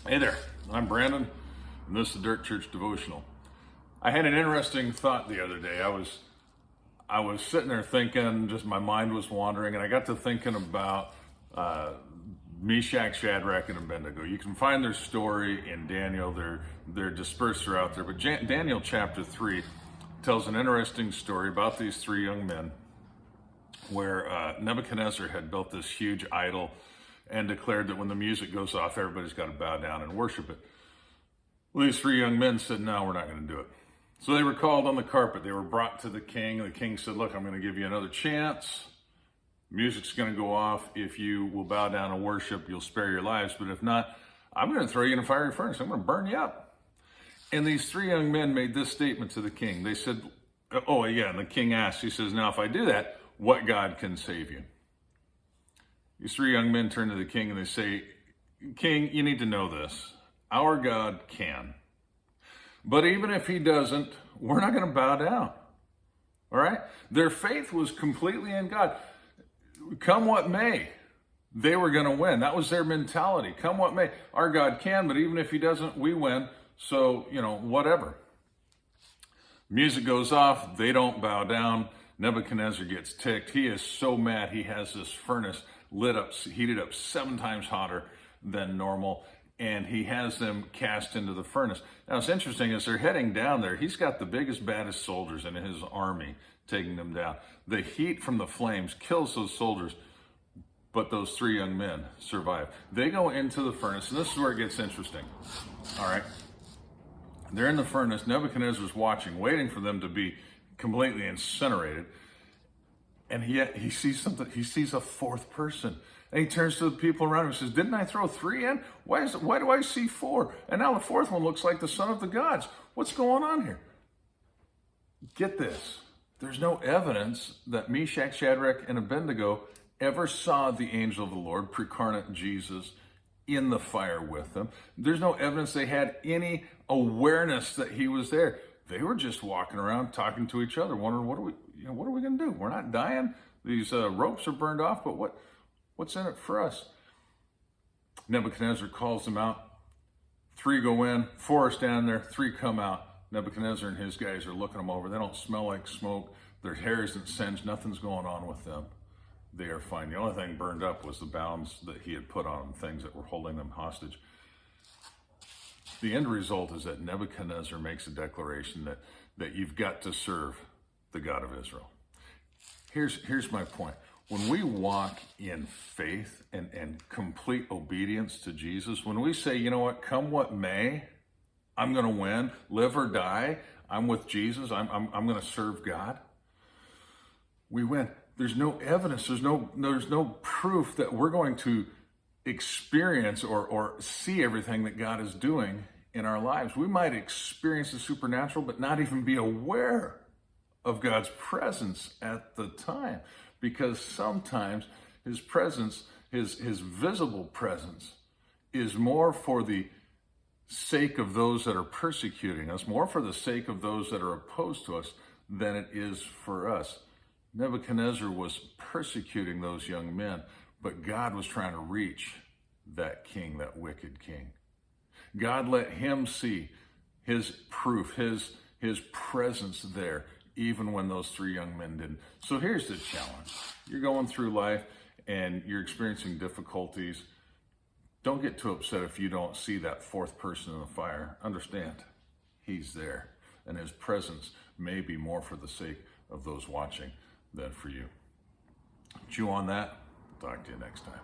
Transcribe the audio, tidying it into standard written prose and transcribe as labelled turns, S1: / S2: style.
S1: Hey there, I'm Brandon, and this is the Dirt Church Devotional. I had an interesting thought the other day. I was sitting there thinking, just my mind was wandering, and I got to thinking about Meshach, Shadrach, and Abednego. You can find their story in Daniel. They're dispersed throughout there, but Daniel chapter 3 tells an interesting story about these three young men where Nebuchadnezzar had built this huge idol and declared that when the music goes off, everybody's got to bow down and worship it. Well, these three young men said, no, we're not going to do it. So they were called on the carpet. They were brought to the king. The king said, look, I'm going to give you another chance. Music's going to go off. If you will bow down and worship, you'll spare your lives. But if not, I'm going to throw you in a fiery furnace. I'm going to burn you up. And these three young men made this statement to the king. They said, oh, yeah, and the king asked, he says, now, if I do that, what God can save you? These three young men turn to the king and they say, King, you need to know this. Our God can. But even if he doesn't, we're not going to bow down. All right? Their faith was completely in God. Come what may, they were going to win. That was their mentality. Come what may. Our God can, but even if he doesn't, we win. So, whatever. Music goes off. They don't bow down. Nebuchadnezzar gets ticked. He is so mad. He has this furnace lit up, heated up 7 times hotter than normal, and he has them cast into the furnace. Now, what's interesting is they're heading down there. He's got the biggest, baddest soldiers in his army taking them down. The heat from the flames kills those soldiers, but those three young men survive. They go into the furnace, and this is where it gets interesting. All right. They're in the furnace. Nebuchadnezzar's watching, waiting for them to be completely incinerated. And yet he sees something. He sees a fourth person. And he turns to the people around him and says, didn't I throw 3 in? Why do I see 4? And now the fourth one looks like the son of the gods. What's going on here? Get this. There's no evidence that Meshach, Shadrach, and Abednego ever saw the angel of the Lord, pre-incarnate Jesus, in the fire with them. There's no evidence they had any awareness that he was there. They were just walking around talking to each other, wondering, what are we going to do? We're not dying. These ropes are burned off, but what's in it for us? Nebuchadnezzar calls them out. 3 go in, 4 are standing there, 3 come out. Nebuchadnezzar and his guys are looking them over. They don't smell like smoke. Their hair isn't singed. Nothing's going on with them. They are fine. The only thing burned up was the bounds that he had put on them, things that were holding them hostage. The end result is that Nebuchadnezzar makes a declaration that you've got to serve the God of Israel. Here's my point. When we walk in faith and complete obedience to Jesus, when we say, you know what, come what may, I'm going to win, live or die, I'm with Jesus, I'm going to serve God, we win. There's no evidence, there's no proof that we're going to experience or see everything that God is doing in our lives. We might experience the supernatural, but not even be aware of God's presence at the time, because sometimes his presence, his visible presence, is more for the sake of those that are persecuting us, more for the sake of those that are opposed to us than it is for us. Nebuchadnezzar was persecuting those young men, but God was trying to reach that king, that wicked king. God let him see his proof, his presence there, even when those 3 young men didn't. So here's the challenge. You're going through life and you're experiencing difficulties. Don't get too upset if you don't see that fourth person in the fire. Understand, he's there, and his presence may be more for the sake of those watching than for you. Chew on that. Talk to you next time.